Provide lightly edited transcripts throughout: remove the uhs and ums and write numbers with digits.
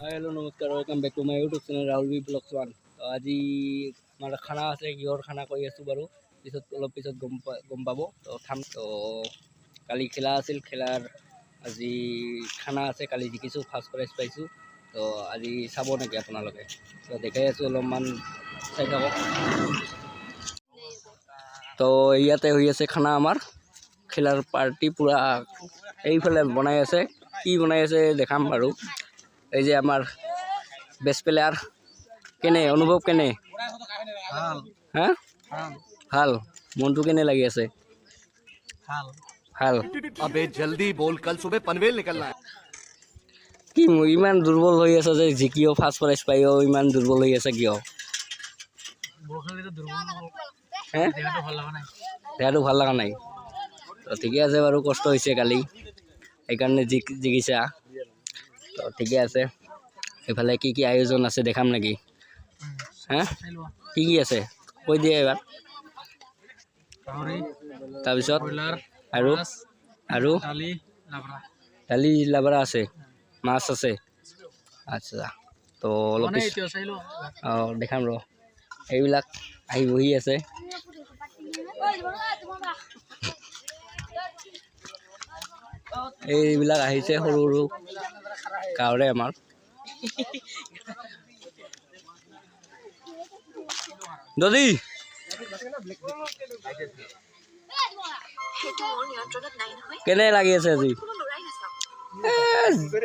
Hello नमस्कार welcome back to my YouTube channel Rahul B blogs 1। तो आज हमारा खाना আছে কিহৰ খানা কৰি আছো বাৰু পিছত অলপ পিছত গম পাব। তো থাম তো কালি খেলা আছিল খেলাৰ আজি খানা আছে কালি জিকিছো ফাৰ্ষ্ট প্ৰাইজ পাইছো। তো আজি চাব নেকি আপোনালোকে তো দেখাই আছো অলপমান চাই থাকক। তো ইয়াতে হৈ আছে খানা আমাৰ খেলাৰ পাৰ্টি পুৰা এইফালে বনাই আছে কি বনাই আছে দেখাম বাৰু। এই যে আমার বেস্ট প্লেয়ার কেনে অনুভব কেনে হ্যাঁ ভাল মনটো কেনে লাগি আছে ভাল अबे जल्दी बोल कल सुबह पनवेल निकलना है কি ইমান দুর্বল হৈ আছে যে জিকিও ফার্স্ট প্রাইজ পাইও ইমান দুর্বল হৈ আছে কিয় হ্যাঁ দেহাটো ভাল লগা নাই তো ঠিকে আছে বাৰু কষ্ট হৈছে কালি এইকাৰণে জিকিছা তো ঠিকে আছে এফালে কি কি আয়োজন আছে দেখাম নাকি হ্যাঁ কি কি আছে কৈ দিয়ে এবাৰ তাৰপিছত আৰু দালি লাবৰা আছে মাছ আছে আচ্ছা তো অলপ দেখাম ৰ এইবিলাক আহি বহি আছে এইবিলাক আহিছে সৰু সৰু গাঁৱৰে আমাৰ দাদি কেনে লাগি আছে আজি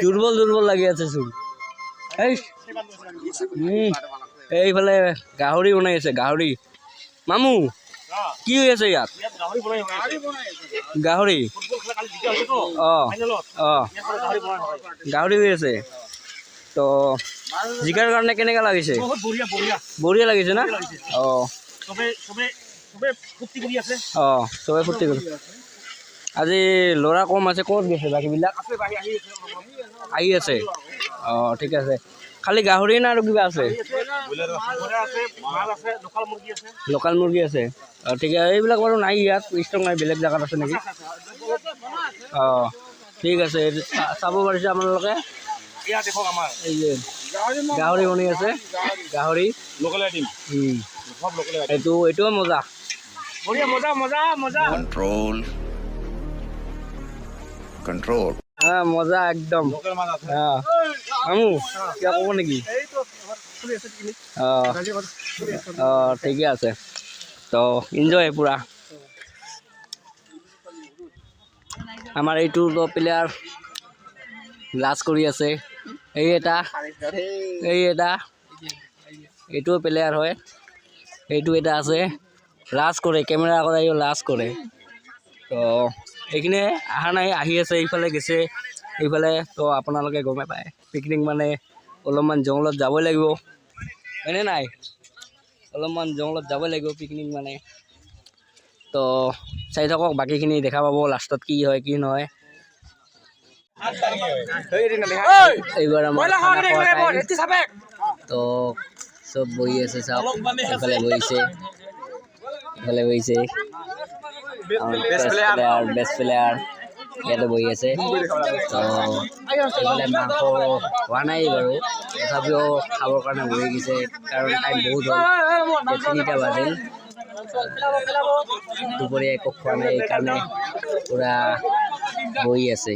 দুৰ্বল দুৰ্বল লাগি আছে চোন এইফালে গাহৰি বনাই আছে গাহৰি মামু কি হৈ আছে ইয়াত গাহৰি গাহৰি হৈ আছে তো জিকাৰ কাৰণে কেনেকা লাগিছে বঢ়িয়া লাগিছে না চবে ফূৰ্তি কৰি আজি ল'ৰা কম আছে ক'ত গৈছে বাকীবিলাক আহি আছে ঠিক আছে খালি গাহৰি না আৰু কিবা আছে লোকাল মুৰ্গী আছে ঠিক আছে এইবিলাক বাৰু নাই ইয়াত ষ্টক নাই বেলেগ জেগাত আছে নেকি ঠিক আছে চাব পাৰিছে আপোনালোকে এই যে গাহৰি বনি আছে গাহৰি এইটোৱে মজা कंट्रोल মজা একদম আমু কিবা ক'ব নেকি ঠিকে আছে তো এনজয় পুৰা আমাৰ এইটো প্লেয়াৰ লাজ কৰি আছে এই এটা এইটো প্লেয়াৰ হয় এইটো এটা আছে লাজ কৰে কেমেৰা আগত আহি লাজ কৰে তো এইখিনি অহা নাই আহি আছে এইফালে গৈছে এইফালে তো আপোনালোকে গমে পায় পিকনিক মানে অলপমান জংঘলত যাবই লাগিব হয়নে নাই অলপমান জংঘলত যাবই লাগিব পিকনিক মানে তো চাই থাকক বাকীখিনি দেখা পাব লাষ্টত কি হয় কি নহয় এইবাৰ আমাৰ তো চব বহি আছে চব এইফালে বহিছে বেষ্ট প্লেয়াৰ ইয়াতে বহি আছে তো এইফালে মাংস হোৱা নাই বাৰু তথাপিও খাবৰ কাৰণে বহি গৈছে কাৰণ টাইম বহুত হ'ল 3টা বাজিল দুপৰীয়া একো খোৱা নাই এইকাৰণে পূৰা বহি আছে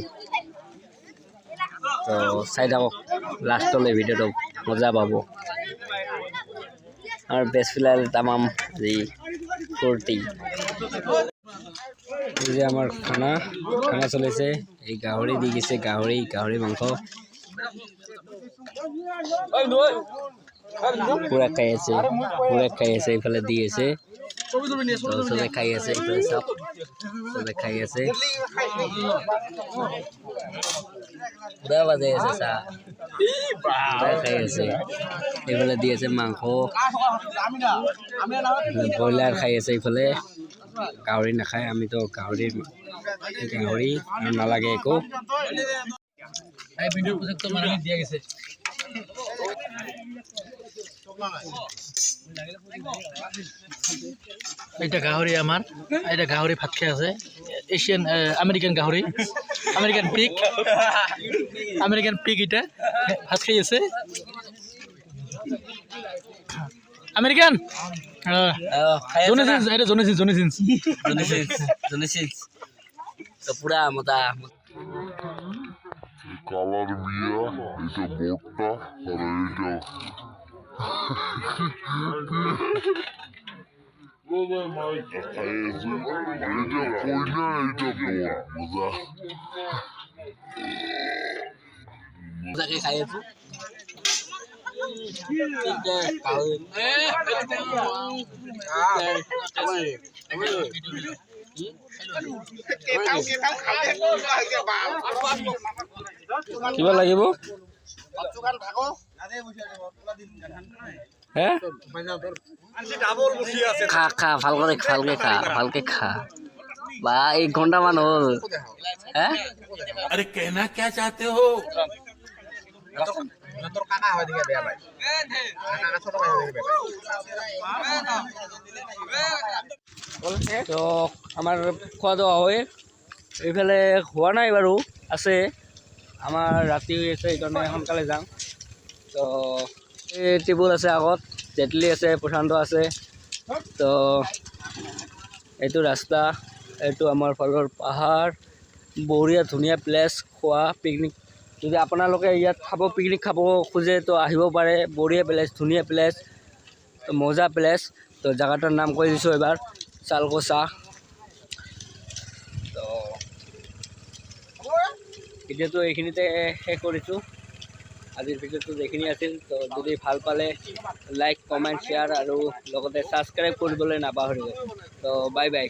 তো চাই থাকক লাষ্টলৈ ভিডিঅ'টো মজা পাব আৰু বেষ্ট প্লেয়াৰ তামাম যি ফূৰ্তি এই যে আমাৰ খানা চলিছে এই গাহৰি দি গৈছে গাহৰি মাংস পুৰা খাই আছে এইফালে দি আছে চবে খাই আছে এইফালে চবে খাই আছে পুৰা বাজাই আছে চাহ পুৰা খাই আছে এইফালে দি আছে মাংস ব্ৰইলাৰ খাই আছে এইফালে গাহৰি নাখায় আমিতো গাহৰি আৰু নালাগে একো এটা গাহৰি আমাৰ এটা গাহৰি ভাত খাই আছে এছিয়ান আমেৰিকান গাহৰি আমেরিকান পিগ এটা ভাত খাই আছে আমেরিকান জনিছিস তো পুরা মজা কালার মিয়া এটা মোটটা আর এইটা এটা কইনা এটা মজা মজাকে খাই আছো কিবা লাগিব হে খা খা ভালকে খা বা 1 ঘন্টা মান হল হে अरे कहना क्या चाहते हो তো আমাৰ খোৱা দোৱা হয় এইফালে হোৱা নাই বাৰু আছে আমাৰ ৰাতি হৈ আছে এইকাৰণে সোনকালে যাম তো এই টেবুল আছে আগত তেতলি আছে প্ৰশান্ত আছে তো এইটো ৰাস্তা এইটো আমাৰ ফালৰ পাহাৰ বঢ়িয়া ধুনীয়া প্লেচ খোৱা পিকনিক যদি আপোনালোকে ইয়াত পিকনিক খাব খোজে তো আহিব পাৰে বঢ়িয়া প্লেচ ধুনীয়া প্লেচ তো মজা প্লেচ তো জেগাটোৰ নাম কৈ দিছোঁ এবাৰ চালকোচা তো ভিডিঅ'টো এইখিনিতে শেষ কৰিছোঁ আজিৰ ভিডিঅ'টো এইখিনি আছিল তো যদি ভাল পালে লাইক কমেণ্ট শ্বেয়াৰ আৰু লগতে ছাবস্ক্ৰাইব কৰিবলৈ নাপাহৰিব তো বাই বাই